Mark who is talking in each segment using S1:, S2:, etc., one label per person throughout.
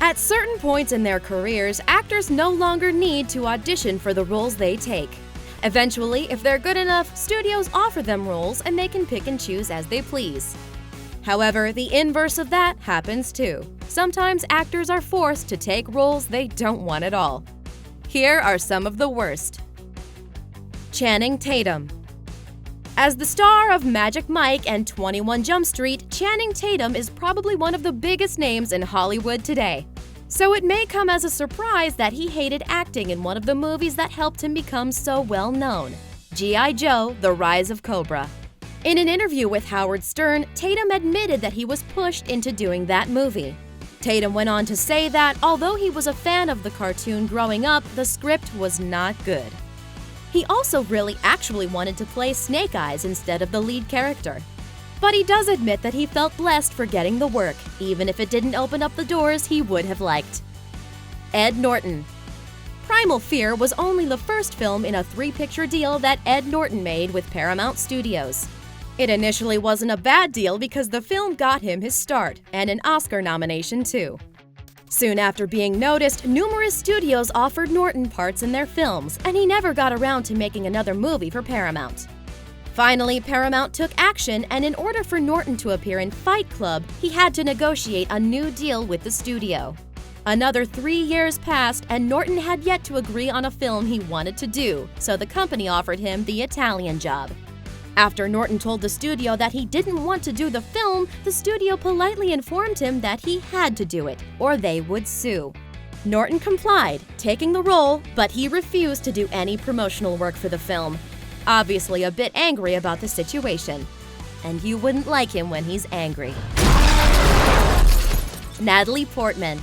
S1: At certain points in their careers, actors no longer need to audition for the roles they take. Eventually, if they're good enough, studios offer them roles and they can pick and choose as they please. However, the inverse of that happens too. Sometimes actors are forced to take roles they don't want at all. Here are some of the worst. Channing Tatum. As the star of Magic Mike and 21 Jump Street, Channing Tatum is probably one of the biggest names in Hollywood today. So it may come as a surprise that he hated acting in one of the movies that helped him become so well known, G.I. Joe: The Rise of Cobra. In an interview with Howard Stern, Tatum admitted that he was pushed into doing that movie. Tatum went on to say that, although he was a fan of the cartoon growing up, the script was not good. He also really actually wanted to play Snake Eyes instead of the lead character. But he does admit that he felt blessed for getting the work, even if it didn't open up the doors he would have liked. Ed Norton. Primal Fear was only the first film in a 3-picture deal that Ed Norton made with Paramount Studios. It initially wasn't a bad deal because the film got him his start, and an Oscar nomination too. Soon after being noticed, numerous studios offered Norton parts in their films, and he never got around to making another movie for Paramount. Finally, Paramount took action, and in order for Norton to appear in Fight Club, he had to negotiate a new deal with the studio. Another 3 years passed, and Norton had yet to agree on a film he wanted to do, so the company offered him the Italian job. After Norton told the studio that he didn't want to do the film, the studio politely informed him that he had to do it, or they would sue. Norton complied, taking the role, but he refused to do any promotional work for the film, obviously a bit angry about the situation. And you wouldn't like him when he's angry. Natalie Portman.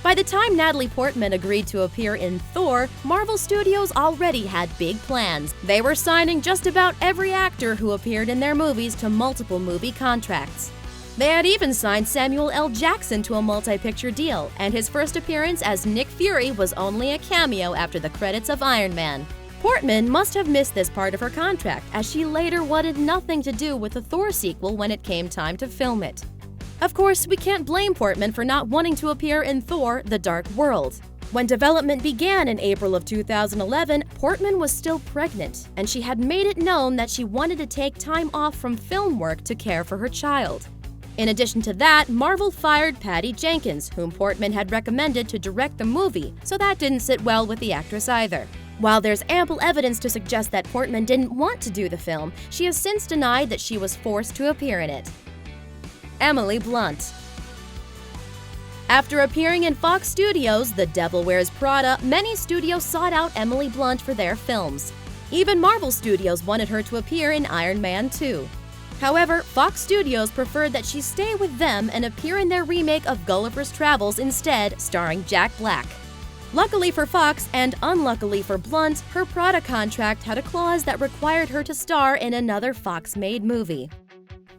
S1: By the time Natalie Portman agreed to appear in Thor, Marvel Studios already had big plans. They were signing just about every actor who appeared in their movies to multiple movie contracts. They had even signed Samuel L. Jackson to a multi-picture deal, and his first appearance as Nick Fury was only a cameo after the credits of Iron Man. Portman must have missed this part of her contract, as she later wanted nothing to do with the Thor sequel when it came time to film it. Of course, we can't blame Portman for not wanting to appear in Thor: The Dark World. When development began in April of 2011, Portman was still pregnant, and she had made it known that she wanted to take time off from film work to care for her child. In addition to that, Marvel fired Patty Jenkins, whom Portman had recommended to direct the movie, so that didn't sit well with the actress either. While there's ample evidence to suggest that Portman didn't want to do the film, she has since denied that she was forced to appear in it. Emily Blunt. After appearing in Fox Studios' The Devil Wears Prada, many studios sought out Emily Blunt for their films. Even Marvel Studios wanted her to appear in Iron Man 2. However, Fox Studios preferred that she stay with them and appear in their remake of Gulliver's Travels instead, starring Jack Black. Luckily for Fox, and unluckily for Blunt, her Prada contract had a clause that required her to star in another Fox-made movie.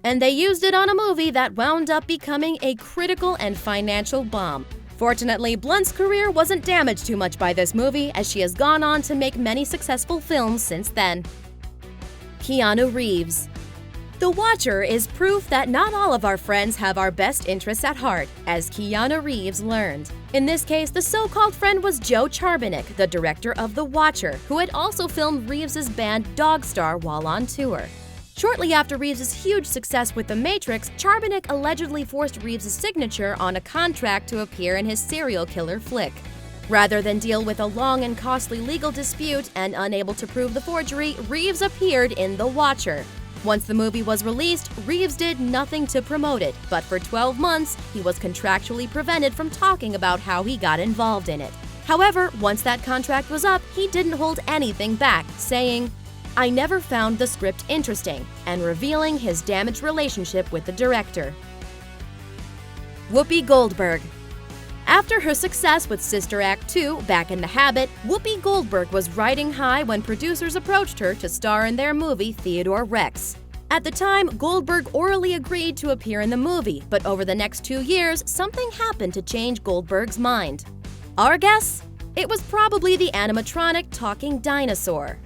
S1: And they used it on a movie that wound up becoming a critical and financial bomb. Fortunately, Blunt's career wasn't damaged too much by this movie, as she has gone on to make many successful films since then. Keanu Reeves. The Watcher is proof that not all of our friends have our best interests at heart, as Keanu Reeves learned. In this case, the so-called friend was Joe Charbonnick, the director of The Watcher, who had also filmed Reeves' band Dogstar while on tour. Shortly after Reeves' huge success with The Matrix, Charbonnick allegedly forced Reeves' signature on a contract to appear in his serial killer flick. Rather than deal with a long and costly legal dispute and unable to prove the forgery, Reeves appeared in The Watcher. Once the movie was released, Reeves did nothing to promote it, but for 12 months, he was contractually prevented from talking about how he got involved in it. However, once that contract was up, he didn't hold anything back, saying, "I never found the script interesting," and revealing his damaged relationship with the director. Whoopi Goldberg. After her success with Sister Act 2, Back in the Habit, Whoopi Goldberg was riding high when producers approached her to star in their movie Theodore Rex. At the time, Goldberg orally agreed to appear in the movie, but over the next 2 years, something happened to change Goldberg's mind. Our guess? It was probably the animatronic talking dinosaur.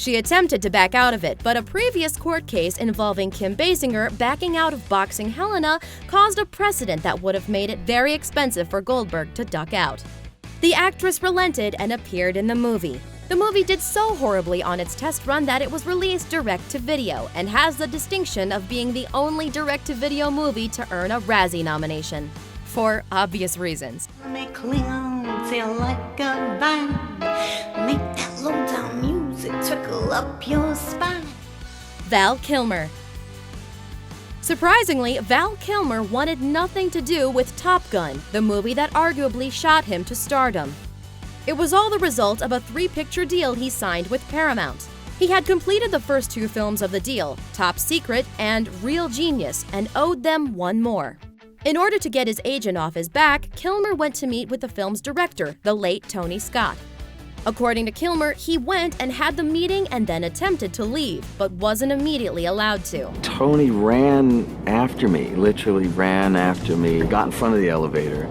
S1: She attempted to back out of it, but a previous court case involving Kim Basinger backing out of boxing Helena caused a precedent that would have made it very expensive for Goldberg to duck out. The actress relented and appeared in the movie. The movie did so horribly on its test run that it was released direct-to-video and has the distinction of being the only direct-to-video movie to earn a Razzie nomination. For obvious reasons.
S2: Make Cleon feel like a vine. Make that low-down music trickle up your spine.
S1: Val Kilmer. Surprisingly, Val Kilmer wanted nothing to do with Top Gun, the movie that arguably shot him to stardom. It was all the result of a 3-picture deal he signed with Paramount. He had completed the first 2 films of the deal, Top Secret and Real Genius, and owed them one more. In order to get his agent off his back, Kilmer went to meet with the film's director, the late Tony Scott. According to Kilmer, he went and had the meeting and then attempted to leave, but wasn't immediately allowed to.
S3: Tony ran after me, literally ran after me, got in front of the elevator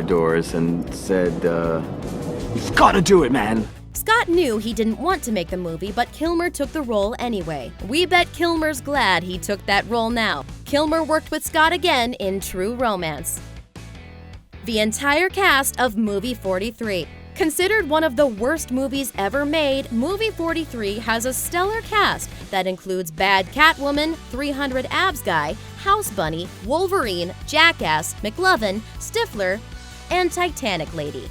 S3: doors and said, "You've got to do it, man."
S1: Scott knew he didn't want to make the movie, but Kilmer took the role anyway. We bet Kilmer's glad he took that role now. Kilmer worked with Scott again in True Romance. The entire cast of Movie 43. Considered one of the worst movies ever made, Movie 43 has a stellar cast that includes Bad Catwoman, 300 Abs Guy, House Bunny, Wolverine, Jackass, McLovin, Stifler, and Titanic Lady.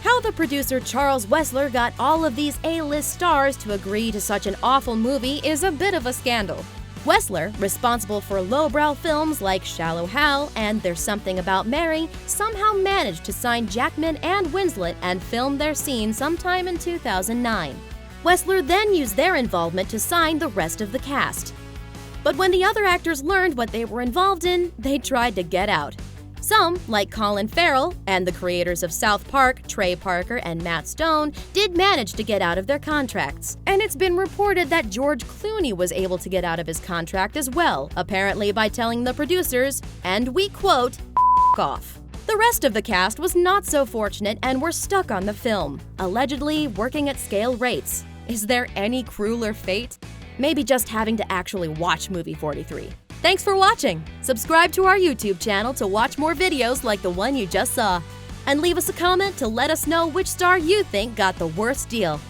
S1: How the producer Charles Wessler got all of these A-list stars to agree to such an awful movie is a bit of a scandal. Wessler, responsible for lowbrow films like Shallow Hal and There's Something About Mary, somehow managed to sign Jackman and Winslet and film their scene sometime in 2009. Wessler then used their involvement to sign the rest of the cast. But when the other actors learned what they were involved in, they tried to get out. Some, like Colin Farrell and the creators of South Park, Trey Parker and Matt Stone, did manage to get out of their contracts. And it's been reported that George Clooney was able to get out of his contract as well, apparently by telling the producers, and we quote, "F off." The rest of the cast was not so fortunate and were stuck on the film, allegedly working at scale rates. Is there any crueler fate? Maybe just having to actually watch Movie 43. Thanks for watching! Subscribe to our YouTube channel to watch more videos like the one you just saw. And leave us a comment to let us know which star you think got the worst deal.